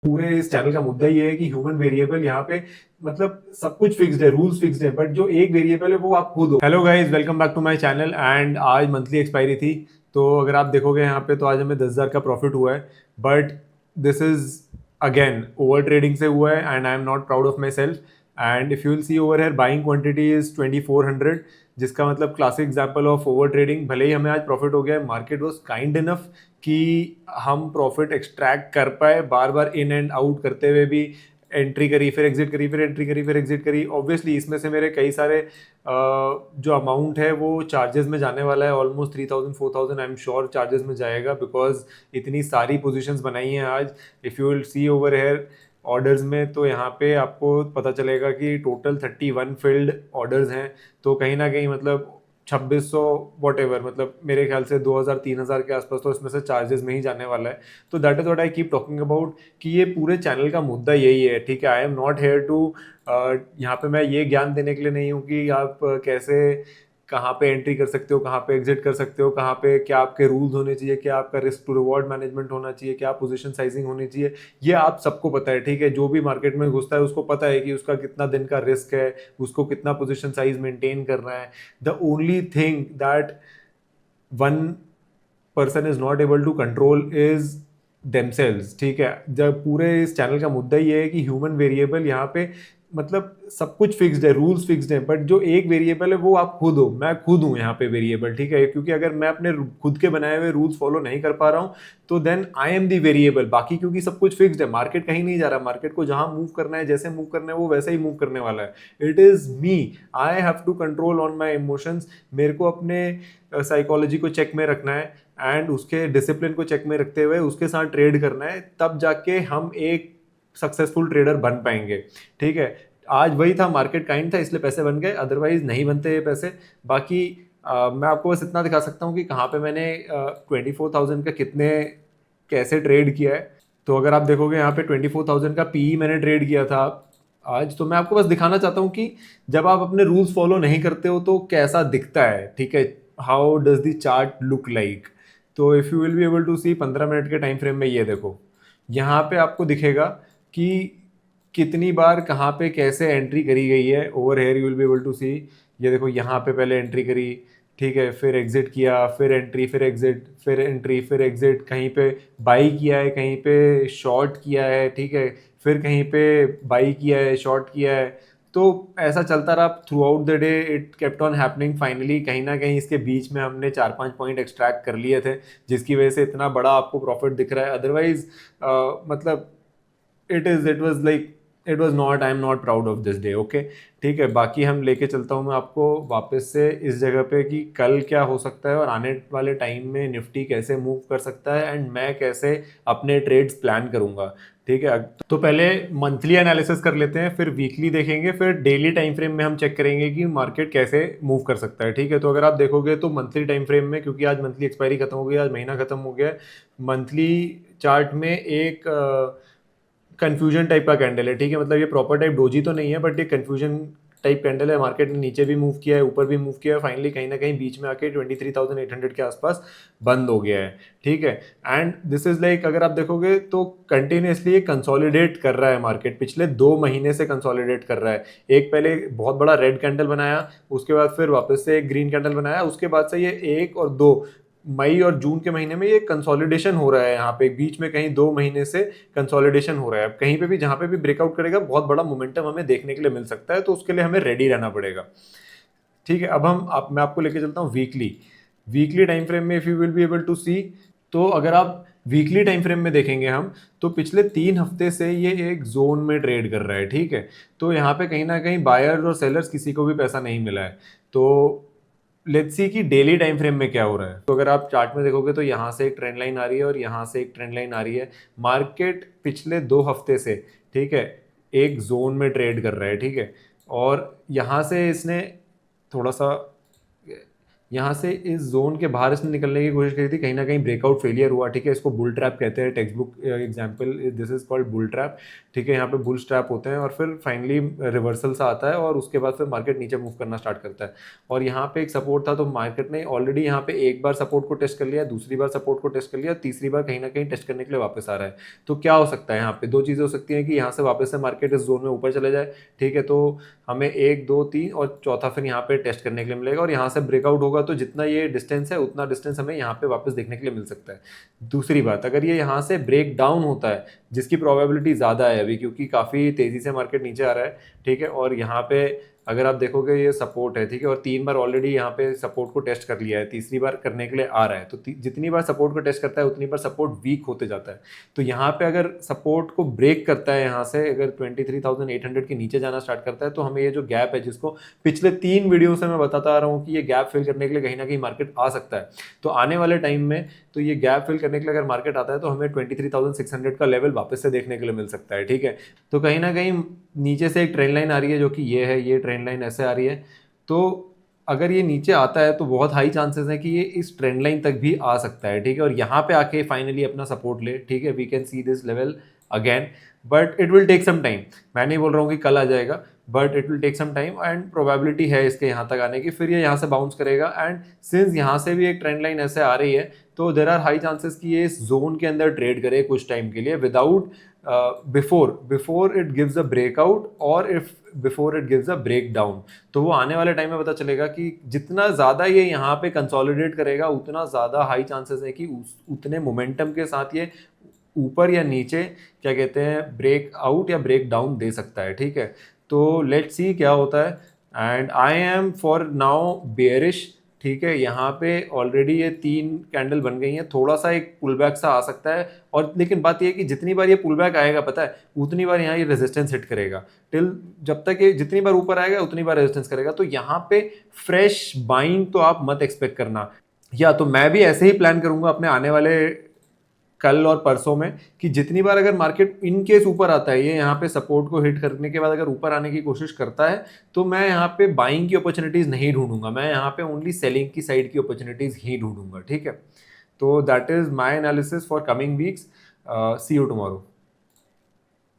पूरे इस चैनल का मुद्दा ये है कि ह्यूमन वेरिएबल यहाँ पे मतलब सब कुछ फिक्स्ड है, रूल्स फिक्स्ड है, बट जो एक वेरिएबल है वो आप खुद हो। Hello guys, welcome back to my channel. And आज मंथली एक्सपायरी थी, तो अगर आप देखोगे यहाँ पे तो आज हमें 10,000 का प्रॉफिट हुआ है। But this is again over trading से हुआ है and I am not proud of my self. And if you will see over here buying quantity is 2400, जिसका मतलब classic example of over trading. भले ही हमें आज प्रॉफिट हो गया है, मार्केट वॉज काइंड इनफ कि हम प्रॉफिट एक्सट्रैक्ट कर पाए, बार बार इन एंड आउट करते हुए भी। एंट्री करी, फिर एग्जिट करी, फिर एंट्री करी, फिर एग्जिट करी। ऑब्वियसली इसमें से मेरे कई सारे जो अमाउंट है वो चार्जेस में जाने वाला है। Almost 3,000 4,000 I am sure charges में जाएगा, बिकॉज इतनी सारी पोजीशंस बनाई हैं आज। If you will see over here orders में, तो यहाँ पे आपको पता चलेगा कि टोटल 31 फिल्ड ऑर्डर्स हैं। तो कहीं ना कहीं मतलब 2600 वॉट एवर, मतलब मेरे ख्याल से 2,000 3,000 के आसपास तो इसमें से चार्जेस में ही जाने वाला है। तो that is what I keep talking about कि ये पूरे चैनल का मुद्दा यही है। ठीक है, I am not here to, यहाँ पे मैं ये ज्ञान देने के लिए नहीं हूँ कि आप कैसे कहाँ पे एंट्री कर सकते हो, कहाँ पे एग्जिट कर सकते हो, कहाँ पे क्या आपके रूल्स होने चाहिए, क्या आपका रिस्क टू रिवॉर्ड मैनेजमेंट होना चाहिए, क्या पोजीशन साइजिंग होनी चाहिए। ये आप सबको पता है। ठीक है, जो भी मार्केट में घुसता है उसको पता है कि उसका कितना दिन का रिस्क है, उसको कितना पोजीशन साइज मेंटेन करना है। The only thing that one person is not able to control is themselves. ठीक है, जब पूरे इस चैनल का मुद्दा ये है कि ह्यूमन वेरिएबल यहाँ पे मतलब सब कुछ फिक्स्ड है, रूल्स फिक्स्ड है, बट जो एक वेरिएबल है वो आप खुद हो। मैं खुद हूँ यहाँ पे वेरिएबल। ठीक है, क्योंकि अगर मैं अपने खुद के बनाए हुए रूल्स फॉलो नहीं कर पा रहा हूँ तो then I am the variable. बाकी क्योंकि सब कुछ फिक्स्ड है, मार्केट कहीं नहीं जा रहा, मार्केट को जहां मूव करना है, जैसे मूव करना है वो वैसे ही मूव करने वाला है। It is me, I have to control on my emotions. मेरे को अपने साइकोलॉजी को चेक में रखना है एंड उसके डिसिप्लिन को चेक में रखते हुए उसके साथ ट्रेड करना है, तब जाके हम एक सक्सेसफुल ट्रेडर बन पाएंगे। ठीक है, आज वही था, मार्केट काइंड था इसलिए पैसे बन गए, अदरवाइज नहीं बनते ये पैसे। बाकी मैं आपको बस इतना दिखा सकता हूँ कि कहाँ पे मैंने 24,000 का कितने कैसे ट्रेड किया है। तो अगर आप देखोगे यहाँ पे 24,000 का पीई मैंने ट्रेड किया था आज। तो मैं आपको बस दिखाना चाहता हूँ कि जब आप अपने रूल्स फॉलो नहीं करते हो तो कैसा दिखता है। ठीक है, how does the chart look like. तो if you will be able to see 15 minute के टाइम फ्रेम में, ये देखो यहाँ पे आपको दिखेगा कि कितनी बार कहाँ पे कैसे एंट्री करी गई है। Over here you will be able to see, ये देखो यहाँ पे पहले एंट्री करी, ठीक है, फिर एग्जिट किया, फिर एंट्री, फिर एग्जिट, फिर एंट्री, फिर एग्जिट, कहीं पे बाई किया है, कहीं पे शॉर्ट किया है, ठीक है, फिर कहीं पे बाई किया है, शॉर्ट किया है। तो ऐसा चलता रहा through out the day, it kept on happening. Finally कहीं ना कहीं इसके बीच में हमने 4-5 पॉइंट एक्सट्रैक्ट कर लिए थे, जिसकी वजह से इतना बड़ा आपको प्रॉफिट दिख रहा है। अदरवाइज मतलब it was like it was not, I am not proud of this day. Okay, ठीक है, बाकी हम लेके चलता हूँ मैं आपको वापस से इस जगह पे कि कल क्या हो सकता है और आने वाले टाइम में निफ्टी कैसे मूव कर सकता है एंड मैं कैसे अपने ट्रेड्स प्लान करूंगा। ठीक है, तो पहले मंथली एनालिसिस कर लेते हैं, फिर वीकली देखेंगे, फिर डेली टाइम फ्रेम में हम चेक करेंगे कि मार्केट कैसे मूव कर सकता है। ठीक है, तो अगर आप देखोगे तो मंथली टाइम फ्रेम में, क्योंकि आज मंथली एक्सपायरी खत्म हो गई, आज महीना खत्म हो गया, मंथली चार्ट में एक कंफ्यूजन टाइप का कैंडल है। ठीक है, मतलब ये प्रॉपर टाइप डोजी तो नहीं है, बट ये कंफ्यूजन टाइप कैंडल है। मार्केट ने नीचे भी मूव किया है, ऊपर भी मूव किया है, फाइनली कहीं ना कहीं बीच में आके 23,800 के आसपास बंद हो गया है। ठीक है, एंड दिस इज लाइक अगर आप देखोगे तो कंटिन्यूसली ये कंसोलिडेट कर रहा है, मार्केट पिछले 2 महीने से कंसोलिडेट कर रहा है। एक पहले बहुत बड़ा रेड कैंडल बनाया, उसके बाद फिर वापस से एक ग्रीन कैंडल बनाया, उसके बाद से ये 1 और 2 मई और जून के महीने में ये कंसोलिडेशन हो रहा है। यहाँ पे बीच में कहीं 2 महीने से कंसोलिडेशन हो रहा है। अब कहीं पे भी जहाँ पे भी ब्रेकआउट करेगा बहुत बड़ा मोमेंटम हमें देखने के लिए मिल सकता है, तो उसके लिए हमें रेडी रहना पड़ेगा। ठीक है, अब मैं आपको लेके चलता हूँ वीकली। वीकली टाइम फ्रेम में if you will be able to see, तो अगर आप वीकली टाइम फ्रेम में देखेंगे हम, तो पिछले 3 हफ्ते से ये एक जोन में ट्रेड कर रहा है। ठीक है, तो यहाँ पे कहीं ना कहीं बायर्स और सेलर्स किसी को भी पैसा नहीं मिला है। तो लेट्स सी कि डेली टाइम फ्रेम में क्या हो रहा है। तो अगर आप चार्ट में देखोगे तो यहाँ से एक ट्रेंड लाइन आ रही है और यहाँ से एक ट्रेंड लाइन आ रही है। मार्केट पिछले 2 हफ्ते से, ठीक है, एक जोन में ट्रेड कर रहा है। ठीक है, और यहाँ से इसने थोड़ा सा यहाँ से इस जोन के बाहर इसने निकलने की कोशिश करी थी, कहीं ना कहीं ब्रेकआउट फेलियर हुआ, ठीक है। इसको बुल ट्रैप कहते हैं, text book example this is called bull trap, ठीक है। यहाँ पे बुल ट्रैप होते हैं और फिर फाइनली रिवर्सल सा आता है और उसके बाद फिर मार्केट नीचे मूव करना स्टार्ट करता है। और यहाँ पे एक सपोर्ट था, तो मार्केट ने ऑलरेडी यहाँ पे एक बार सपोर्ट को टेस्ट कर लिया, दूसरी बार सपोर्ट को टेस्ट कर लिया, तीसरी बार कहीं ना कहीं टेस्ट करने के लिए वापस आ रहा है। तो क्या हो सकता है, यहाँ पे दो चीज़ें हो सकती हैं कि यहाँ से वापस से मार्केट इस जोन में ऊपर चले जाए, ठीक है। तो हमें 1 2 3 और चौथा फिर यहाँ पे टेस्ट करने के लिए मिलेगा और यहाँ से ब्रेकआउट होगा, तो जितना ये डिस्टेंस है उतना डिस्टेंस हमें यहाँ पे वापस देखने के लिए मिल सकता है। दूसरी बात, अगर ये यहाँ से ब्रेक डाउन होता है, जिसकी प्रोबेबिलिटी ज़्यादा है अभी क्योंकि काफ़ी तेज़ी से मार्केट नीचे आ रहा है, ठीक है। और यहाँ पे अगर आप देखोगे ये सपोर्ट है, ठीक है, और 3 बार ऑलरेडी यहाँ पे सपोर्ट को टेस्ट कर लिया है, तीसरी बार करने के लिए आ रहा है, तो जितनी बार सपोर्ट को टेस्ट करता है उतनी बार सपोर्ट वीक होते जाता है। तो यहाँ पे अगर सपोर्ट को ब्रेक करता है, यहाँ से अगर 23,800 के नीचे जाना स्टार्ट करता है, तो हमें ये जो गैप है, जिसको पिछले 3 वीडियो से मैं बताता आ रहा हूँ कि ये गैप फिल करने के लिए कहीं ना कहीं मार्केट आ सकता है। तो आने वाले टाइम में तो ये गैप फिल करने के लिए अगर मार्केट आता है तो हमें 23,600 का लेवल वापस से देखने के लिए मिल सकता है, ठीक है। तो कहीं ना कहीं नीचे से एक ट्रेंड लाइन आ रही है जो कि ये है, ये ट्रेंड लाइन ऐसे आ रही है। तो अगर ये नीचे आता है तो बहुत हाई चांसेस है कि ये इस ट्रेंड लाइन तक भी आ सकता है, ठीक है, और यहाँ पे आके फाइनली अपना सपोर्ट ले, ठीक है। We can see this level again, but it will take some time. मैं नहीं बोल रहा हूँ कि कल आ जाएगा, but it will take some time and probability है इसके यहाँ तक आने की। फिर ये यहाँ से बाउंस करेगा एंड सिंस यहाँ से भी एक ट्रेंड लाइन ऐसे आ रही है, तो देर आर हाई चांसेस कि ये इस जोन के अंदर ट्रेड करे कुछ टाइम के लिए without before it gives a breakout और if before it gives a break down. तो वो आने वाले टाइम में पता चलेगा कि जितना ज़्यादा ये यहाँ पे कंसोलिडेट करेगा उतना ज़्यादा हाई चांसेस है कि उतने मोमेंटम के साथ ये ऊपर या नीचे क्या कहते हैं ब्रेक आउट या ब्रेक डाउन दे सकता है, ठीक है। तो लेट्स सी क्या होता है and I am for now bearish, ठीक है। यहाँ पे ऑलरेडी ये 3 कैंडल बन गई हैं, थोड़ा सा एक पुल बैक सा आ सकता है, और लेकिन बात ये है कि जितनी बार ये पुल बैक आएगा पता है उतनी बार यहाँ ये रेजिस्टेंस हिट करेगा, टिल जब तक ये जितनी बार ऊपर आएगा उतनी बार रेजिस्टेंस करेगा। तो यहाँ पे फ्रेश बाइंग तो आप मत एक्सपेक्ट करना, या तो मैं भी ऐसे ही प्लान करूंगा अपने आने वाले कल और परसों में कि जितनी बार अगर मार्केट इन केस ऊपर आता है, ये यहाँ पे सपोर्ट को हिट करने के बाद अगर ऊपर आने की कोशिश करता है, तो मैं यहाँ पे बाइंग की अपॉर्चुनिटीज नहीं ढूंढूंगा, मैं यहाँ पे ओनली सेलिंग की साइड की अपॉर्चुनिटीज ही ढूंढूंगा, ठीक है। तो that is my analysis for coming weeks. See you tomorrow.